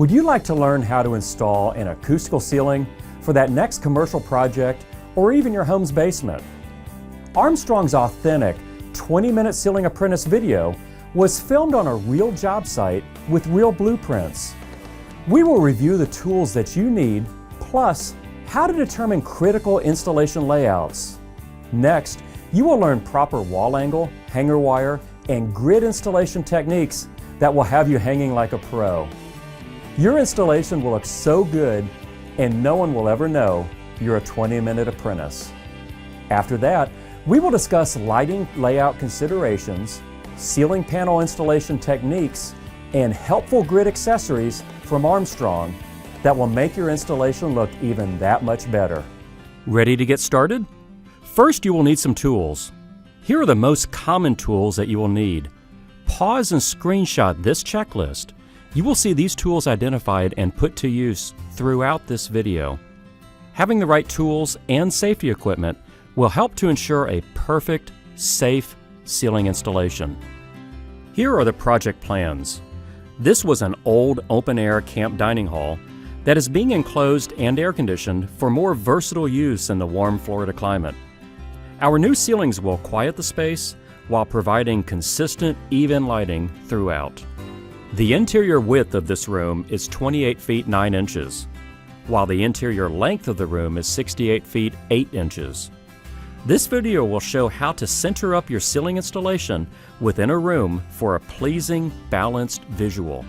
Would you like to learn how to install an acoustical ceiling for that next commercial project or even your home's basement? Armstrong's authentic 20-minute ceiling apprentice video was filmed on a real job site with real blueprints. We will review the tools that you need, plus how to determine critical installation layouts. Next, you will learn proper wall angle, hanger wire, and grid installation techniques that will have you hanging like a pro. Your installation will look so good, and no one will ever know you're a 20-minute apprentice. After that, we will discuss lighting layout considerations, ceiling panel installation techniques, and helpful grid accessories from Armstrong that will make your installation look even that much better. Ready to get started? First, you will need some tools. Here are the most common tools that you will need. Pause and screenshot this checklist. You will see these tools identified and put to use throughout this video. Having the right tools and safety equipment will help to ensure a perfect, safe ceiling installation. Here are the project plans. This was an old open-air camp dining hall that is being enclosed and air-conditioned for more versatile use in the warm Florida climate. Our new ceilings will quiet the space while providing consistent, even lighting throughout. The interior width of this room is 28 feet 9 inches, while the interior length of the room is 68 feet 8 inches. This video will show how to center up your ceiling installation within a room for a pleasing, balanced visual.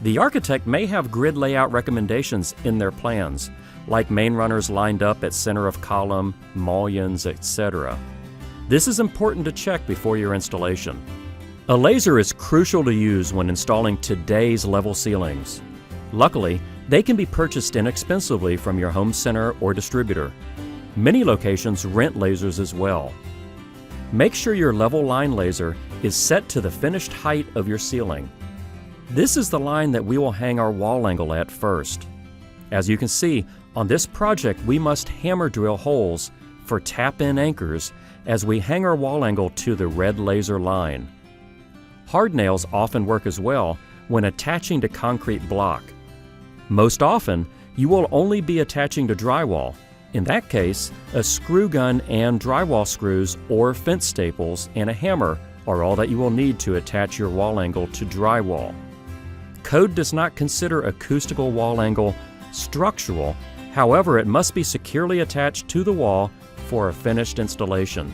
The architect may have grid layout recommendations in their plans, like main runners lined up at center of column, mullions, etc. This is important to check before your installation. A laser is crucial to use when installing today's level ceilings. Luckily, they can be purchased inexpensively from your home center or distributor. Many locations rent lasers as well. Make sure your level line laser is set to the finished height of your ceiling. This is the line that we will hang our wall angle at first. As you can see, on this project we must hammer drill holes for tap-in anchors as we hang our wall angle to the red laser line. Hard nails often work as well when attaching to concrete block. Most often, you will only be attaching to drywall. In that case, a screw gun and drywall screws or fence staples and a hammer are all that you will need to attach your wall angle to drywall. Code does not consider acoustical wall angle structural, however, it must be securely attached to the wall for a finished installation.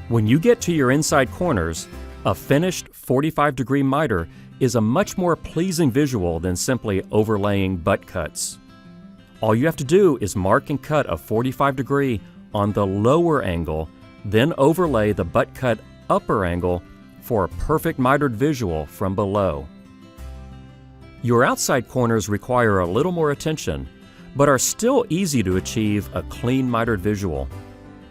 When you get to your inside corners, a finished 45-degree miter is a much more pleasing visual than simply overlaying butt cuts. All you have to do is mark and cut a 45-degree on the lower angle, then overlay the butt cut upper angle for a perfect mitered visual from below. Your outside corners require a little more attention, but are still easy to achieve a clean mitered visual.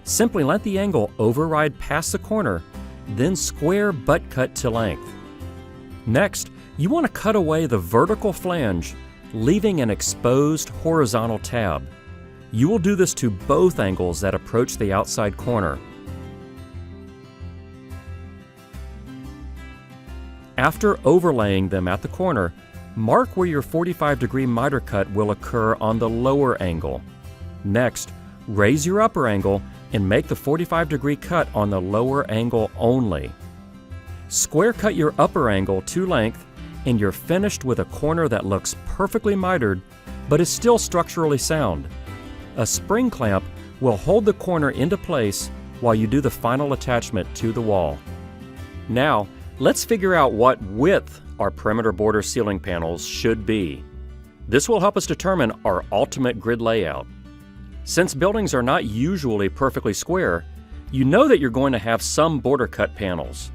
Simply let the angle override past the corner, then square butt cut to length. Next, you want to cut away the vertical flange, leaving an exposed horizontal tab. You will do this to both angles that approach the outside corner. After overlaying them at the corner, mark where your 45-degree miter cut will occur on the lower angle. Next, raise your upper angle and make the 45-degree cut on the lower angle only. Square cut your upper angle to length and you're finished with a corner that looks perfectly mitered but is still structurally sound. A spring clamp will hold the corner into place while you do the final attachment to the wall. Now, let's figure out what width our perimeter border ceiling panels should be. This will help us determine our ultimate grid layout. Since buildings are not usually perfectly square, you know that you're going to have some border cut panels.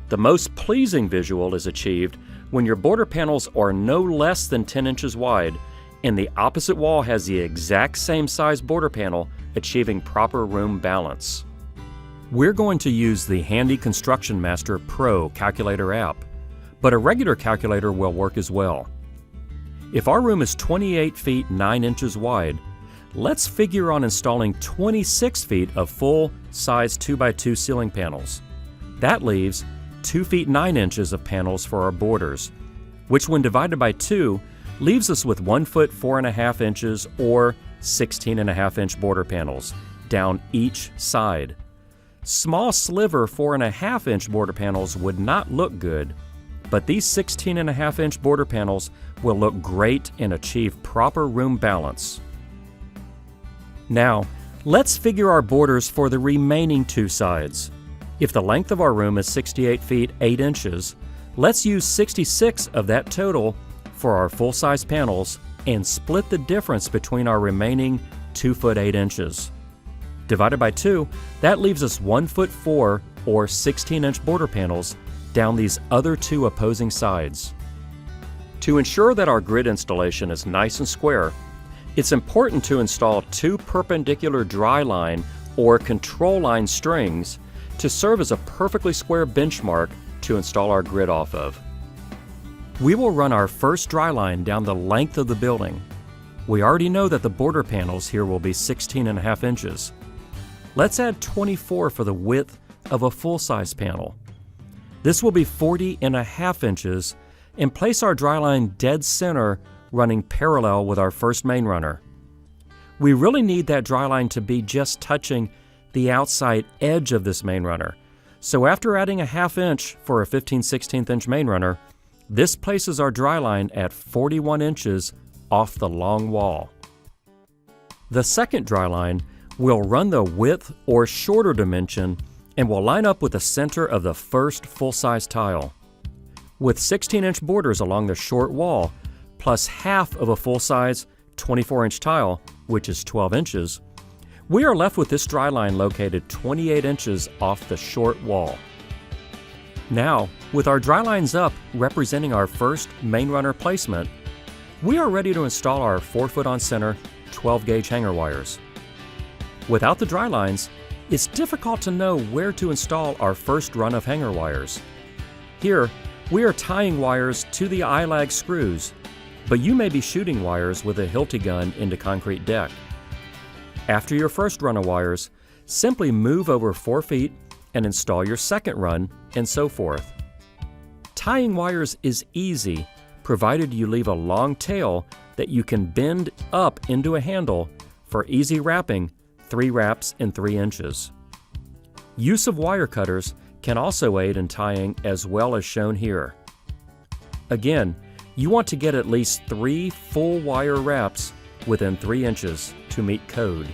The most pleasing visual is achieved when your border panels are no less than 10 inches wide and the opposite wall has the exact same size border panel, achieving proper room balance. We're going to use the handy Construction Master Pro calculator app, but a regular calculator will work as well. If our room is 28 feet 9 inches wide, let's figure on installing 26 feet of full-size 2x2 ceiling panels. That leaves 2 feet 9 inches of panels for our borders. which when divided by 2 leaves us with 1 foot 4.5 inches or 16.5 inch border panels down each side. Small sliver 4.5 inch border panels would not look good, but these 16.5 inch border panels will look great and achieve proper room balance. Now, let's figure our borders for the remaining 2 sides. If the length of our room is 68 feet 8 inches, let's use 66 of that total for our full-size panels and split the difference between our remaining 2 foot 8 inches. Divided by 2, that leaves us 1 foot 4 or 16 inch border panels down these other 2 opposing sides. To ensure that our grid installation is nice and square, it's important to install 2 perpendicular dry line or control line strings to serve as a perfectly square benchmark to install our grid off of. We will run our first dry line down the length of the building. We already know that the border panels here will be 16.5 inches. Let's add 24 for the width of a full-size panel. This will be 40.5 inches, and place our dry line dead center running parallel with our first main runner. We really need that dry line to be just touching the outside edge of this main runner. So after adding a 1/2 inch for a 15/16 inch main runner, this places our dry line at 41 inches off the long wall. The second dry line will run the width or shorter dimension and will line up with the center of the first full-size tile. With 16 inch borders along the short wall, plus half of a full-size 24 inch tile, which is 12 inches, we are left with this dry line located 28 inches off the short wall. Now, with our dry lines up representing our first main runner placement, we are ready to install our 4 foot on center 12 gauge hanger wires. Without the dry lines, it's difficult to know where to install our first run of hanger wires. Here, we are tying wires to the eye-lag screws, but you may be shooting wires with a Hilti gun into concrete deck. After your first run of wires, simply move over 4 feet and install your second run, and so forth. Tying wires is easy, provided you leave a long tail that you can bend up into a handle for easy wrapping, 3 wraps in 3 inches. Use of wire cutters can also aid in tying as well as shown here. Again, you want to get at least 3 full wire wraps within 3 inches to meet code.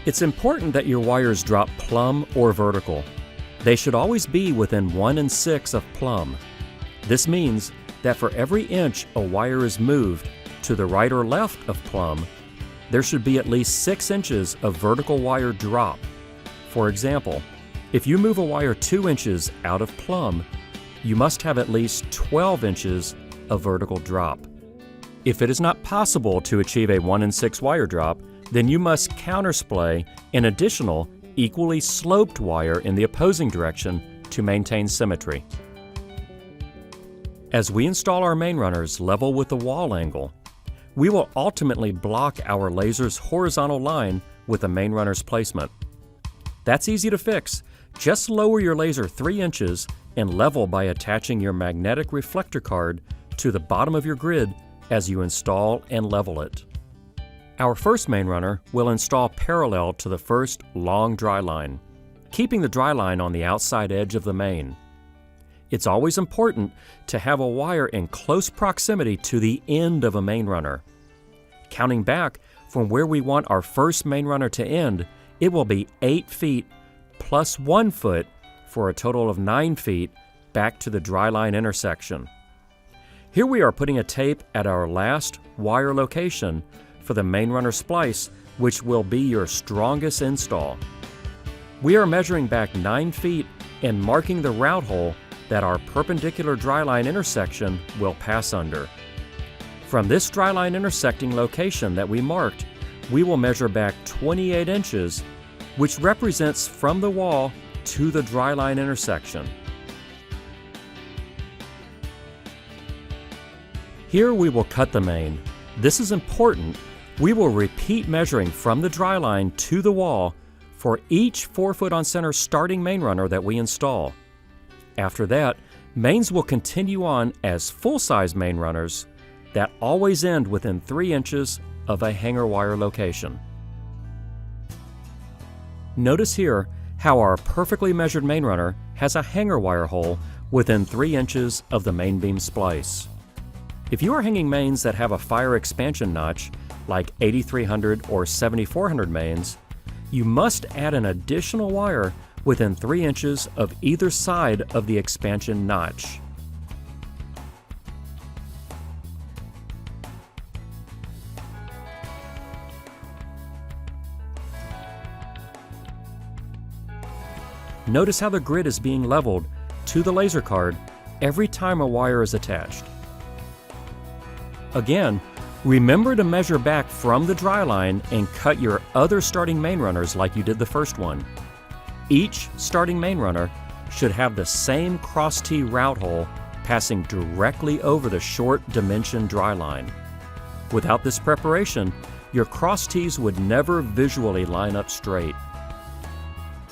It's important that your wires drop plumb or vertical. They should always be within 1 6 of plumb. This means that for every inch a wire is moved to the right or left of plumb, there should be at least 6 inches of vertical wire drop. For example, if you move a wire 2 inches out of plumb, you must have at least 12 inches of vertical drop. If it is not possible to achieve a 1 6 wire drop, then you must countersplay an additional equally sloped wire in the opposing direction to maintain symmetry. As we install our main runners level with the wall angle, we will ultimately block our laser's horizontal line with the main runner's placement. That's easy to fix. Just lower your laser 3 inches and level by attaching your magnetic reflector card to the bottom of your grid as you install and level it. Our first main runner will install parallel to the first long dry line, keeping the dry line on the outside edge of the main. It's always important to have a wire in close proximity to the end of a main runner. Counting back from where we want our first main runner to end, it will be 8 feet plus 1 foot for a total of 9 feet back to the dry line intersection. Here we are putting a tape at our last wire location for the main runner splice, which will be your strongest install. We are measuring back 9 feet and marking the route hole that our perpendicular dry line intersection will pass under. From this dry line intersecting location that we marked, we will measure back 28 inches, which represents from the wall to the dry line intersection. Here we will cut the main. This is important. We will repeat measuring from the dry line to the wall for each 4 foot on center starting main runner that we install. After that, Mains will continue on as full-size main runners that always end within 3 inches of a hanger wire location. Notice here how our perfectly measured main runner has a hanger wire hole within 3 inches of the main beam splice. If you are hanging mains that have a fire expansion notch, like 8300 or 7400 mains, you must add an additional wire within 3 inches of either side of the expansion notch. Notice how the grid is being leveled to the laser card every time a wire is attached. Again, remember to measure back from the dry line and cut your other starting main runners like you did the first one. Each starting main runner should have the same cross T route hole passing directly over the short dimension dry line. Without this preparation, your cross T's would never visually line up straight.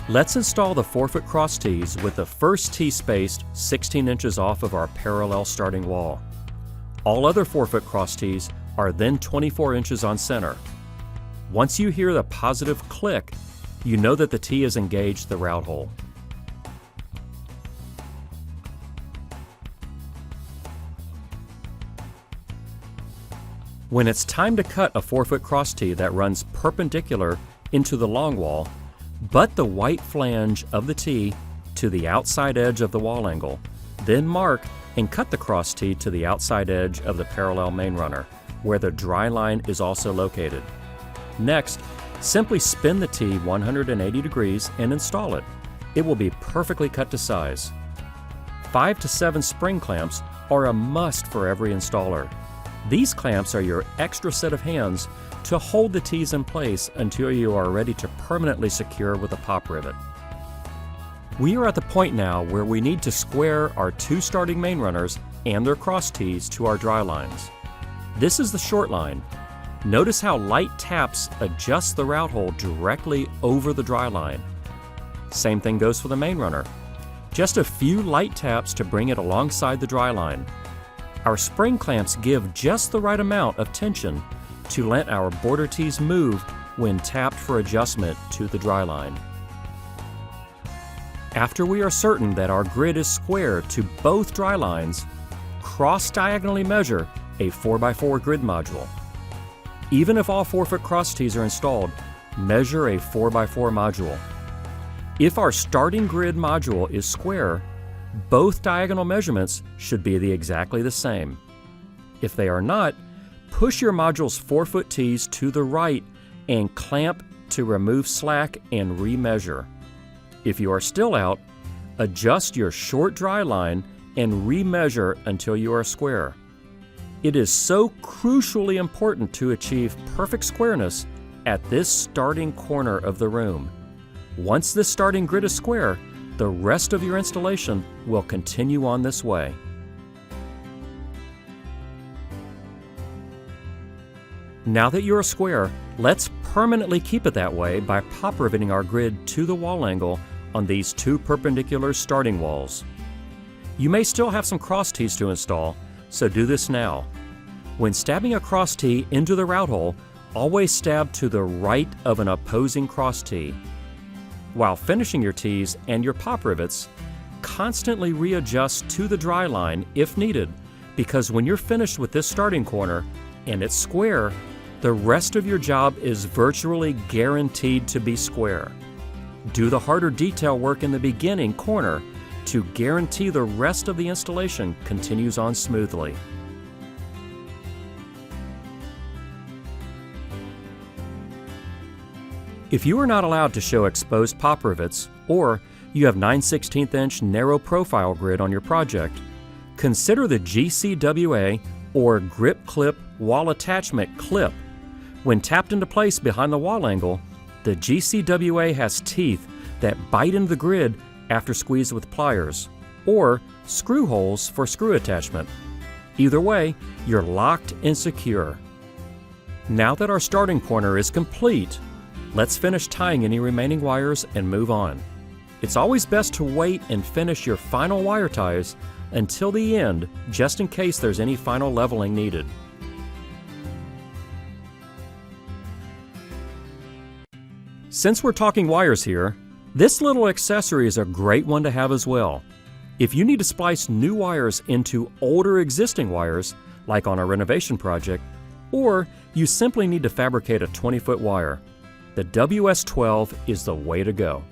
Let's install the 4-foot cross T's with the first T spaced 16 inches off of our parallel starting wall. All other 4-foot cross T's are then 24 inches on center. Once you hear the positive click, you know that the T has engaged the route hole. When it's time to cut a 4-foot cross T that runs perpendicular into the long wall, butt the white flange of the T to the outside edge of the wall angle, then mark and cut the cross T to the outside edge of the parallel main runner, where the dry line is also located. Next, simply spin the T 180 degrees and install it. It will be perfectly cut to size. 5 to 7 spring clamps are a must for every installer. These clamps are your extra set of hands to hold the T's in place until you are ready to permanently secure with a pop rivet. We are at the point now where we need to square our 2 starting main runners and their cross T's to our dry lines. This is the short line. Notice how light taps adjust the route hole directly over the dry line. Same thing goes for the main runner. Just a few light taps to bring it alongside the dry line. Our spring clamps give just the right amount of tension to let our border T's move when tapped for adjustment to the dry line. After we are certain that our grid is square to both dry lines, cross-diagonally measure a 4x4 grid module. Even if all 4-foot cross T's are installed, measure a 4x4 module. If our starting grid module is square, both diagonal measurements should be exactly the same. If they are not, push your module's 4-foot T's to the right and clamp to remove slack and remeasure. If you are still out, adjust your short dry line and remeasure until you are square. It is so crucially important to achieve perfect squareness at this starting corner of the room. Once this starting grid is square, the rest of your installation will continue on this way. Now that you are square, let's permanently keep it that way by pop riveting our grid to the wall angle on these 2 perpendicular starting walls. You may still have some cross T's to install, so do this now. When stabbing a cross T into the route hole, always stab to the right of an opposing cross T. While finishing your T's and your pop rivets, constantly readjust to the dry line if needed, because when you're finished with this starting corner and it's square, the rest of your job is virtually guaranteed to be square. Do the harder detail work in the beginning corner to guarantee the rest of the installation continues on smoothly. If you are not allowed to show exposed pop rivets, or you have 9/16 inch narrow profile grid on your project, consider the GCWA or grip clip wall attachment clip. When tapped into place behind the wall angle, the GCWA has teeth that bite into the grid after squeezed with pliers, or screw holes for screw attachment. Either way, you're locked and secure. Now that our starting corner is complete, let's finish tying any remaining wires and move on. It's always best to wait and finish your final wire ties until the end, just in case there's any final leveling needed. Since we're talking wires here, this little accessory is a great one to have as well. If you need to splice new wires into older existing wires, like on a renovation project, or you simply need to fabricate a 20-foot wire, the WS12 is the way to go.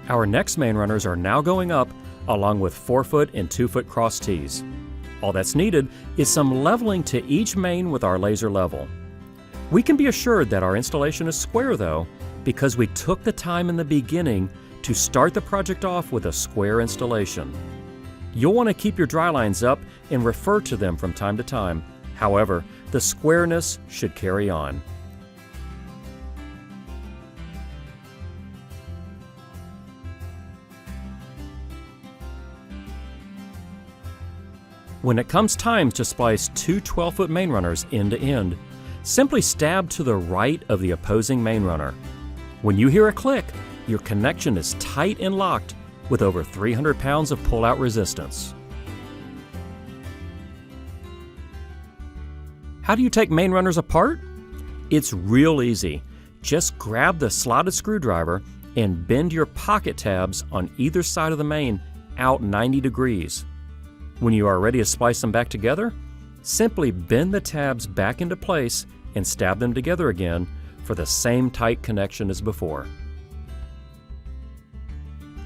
Our next main runners are now going up along with 4-foot and 2-foot cross tees. All that's needed is some leveling to each main with our laser level. We can be assured that our installation is square though, because we took the time in the beginning to start the project off with a square installation. You'll want to keep your dry lines up and refer to them from time to time. However, the squareness should carry on. When it comes time to splice two 12-foot main runners end to end, simply stab to the right of the opposing main runner. When you hear a click, your connection is tight and locked with over 300 pounds of pull-out resistance. How do you take main runners apart? It's real easy. Just grab the slotted screwdriver and bend your pocket tabs on either side of the main out 90 degrees. When you are ready to splice them back together, simply bend the tabs back into place and stab them together again for the same tight connection as before.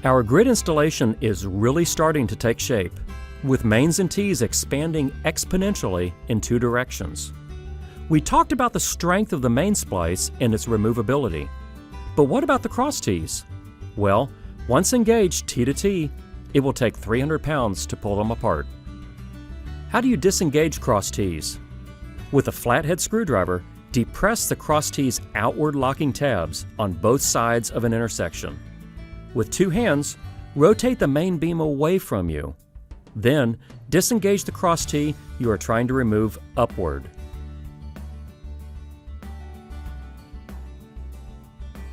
Our grid installation is really starting to take shape, with mains and tees expanding exponentially in two directions. We talked about the strength of the main splice and its removability, but what about the cross tees? Well, once engaged tee to tee, it will take 300 pounds to pull them apart. How do you disengage cross tees? With a flathead screwdriver, depress the cross tees' outward locking tabs on both sides of an intersection. With two hands, rotate the main beam away from you. Then, disengage the cross tee you are trying to remove upward.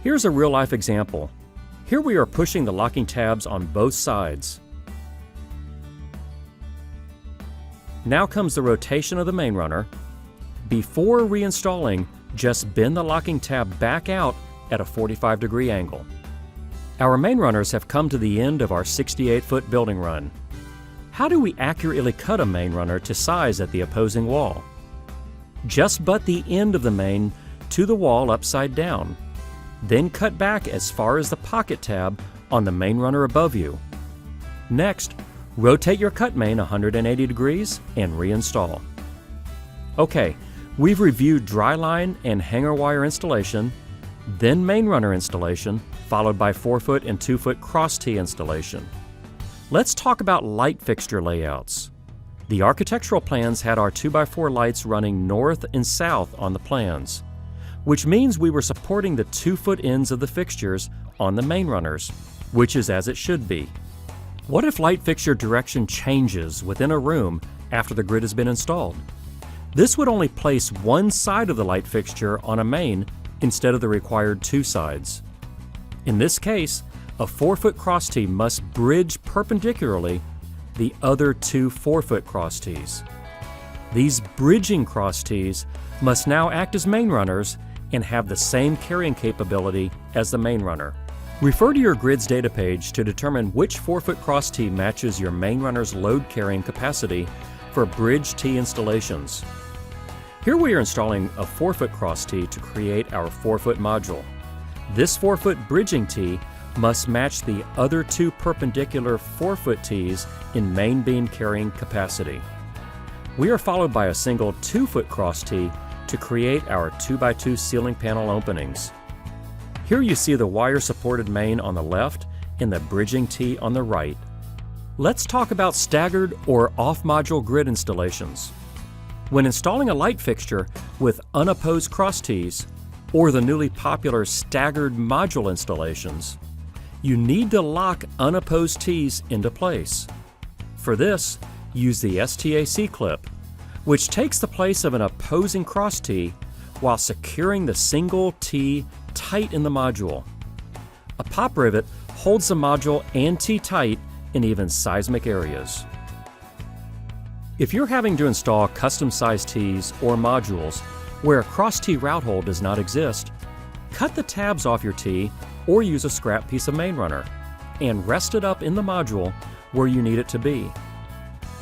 Here's a real-life example. Here we are pushing the locking tabs on both sides. Now comes the rotation of the main runner. Before reinstalling, just bend the locking tab back out at a 45-degree angle. Our main runners have come to the end of our 68-foot building run. How do we accurately cut a main runner to size at the opposing wall? Just butt the end of the main to the wall upside down. Then cut back as far as the pocket tab on the main runner above you. Next, rotate your cut main 180 degrees and reinstall. Okay, we've reviewed dry line and hanger wire installation, then main runner installation, followed by 4-foot and 2-foot cross tee installation. Let's talk about light fixture layouts. The architectural plans had our 2x4 lights running north and south on the plans, which means we were supporting the 2-foot ends of the fixtures on the main runners, which is as it should be. What if light fixture direction changes within a room after the grid has been installed? This would only place one side of the light fixture on a main instead of the required two sides. In this case, a 4-foot cross tee must bridge perpendicularly the other two 4-foot cross tees. These bridging cross tees must now act as main runners and have the same carrying capability as the main runner. Refer to your grid's data page to determine which 4-foot cross tee matches your main runner's load carrying capacity for bridge tee installations. Here we are installing a 4-foot cross tee to create our 4-foot module. This 4-foot bridging tee must match the other two perpendicular 4-foot tees in main beam carrying capacity. We are followed by a single 2-foot cross tee to create our 2x2 ceiling panel openings. Here you see the wire-supported main on the left and the bridging tee on the right. Let's talk about staggered or off-module grid installations. When installing a light fixture with unopposed cross tees, or the newly popular staggered module installations, you need to lock unopposed tees into place. For this, use the STAC clip, which takes the place of an opposing cross tee while securing the single tee tight in the module. A pop rivet holds the module and T tight in even seismic areas. If you're having to install custom-sized Ts or modules where a cross-T route hole does not exist, cut the tabs off your T or use a scrap piece of main runner and rest it up in the module where you need it to be.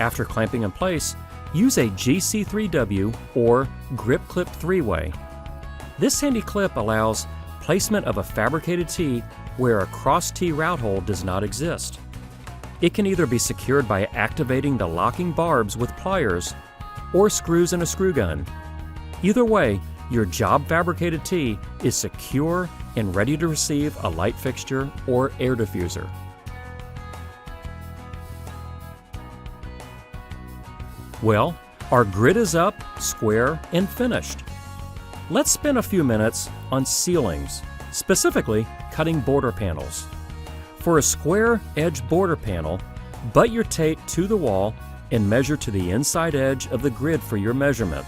After clamping in place, use a GC3W or grip clip 3-way. This handy clip allows placement of a fabricated T where a cross-T route hole does not exist. It can either be secured by activating the locking barbs with pliers or screws in a screw gun. Either way, your job fabricated T is secure and ready to receive a light fixture or air diffuser. Well, our grid is up, square, and finished. Let's spend a few minutes on ceilings, specifically cutting border panels. For a square edge border panel, butt your tape to the wall and measure to the inside edge of the grid for your measurement.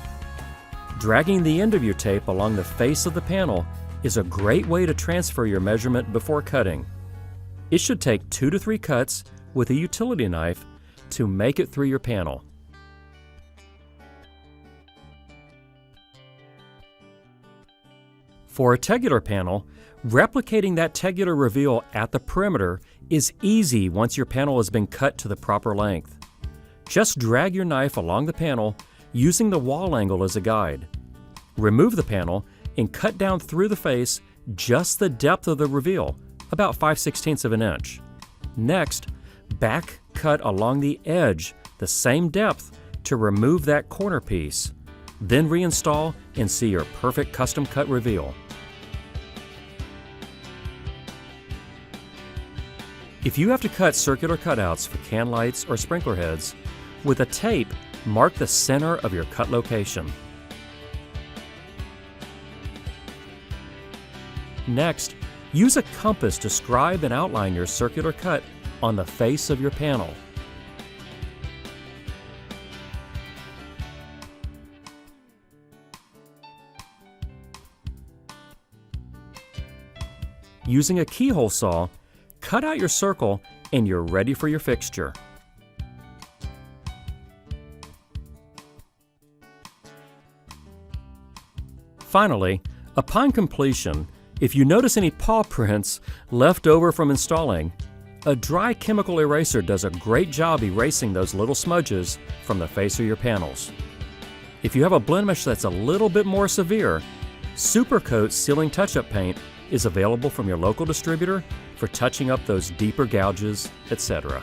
Dragging the end of your tape along the face of the panel is a great way to transfer your measurement before cutting. It should take 2 to 3 cuts with a utility knife to make it through your panel. For a tegular panel, replicating that tegular reveal at the perimeter is easy once your panel has been cut to the proper length. Just drag your knife along the panel using the wall angle as a guide. Remove the panel and cut down through the face just the depth of the reveal, about 5/16 of an inch. Next, back cut along the edge the same depth to remove that corner piece. Then reinstall and see your perfect custom cut reveal. If you have to cut circular cutouts for can lights or sprinkler heads, with a tape, mark the center of your cut location. Next, use a compass to scribe and outline your circular cut on the face of your panel. Using a keyhole saw, cut out your circle and you're ready for your fixture. Finally, upon completion, if you notice any paw prints left over from installing, a dry chemical eraser does a great job erasing those little smudges from the face of your panels. If you have a blemish that's a little bit more severe, Supercoat Sealing Touch-Up Paint is available from your local distributor for touching up those deeper gouges, etc.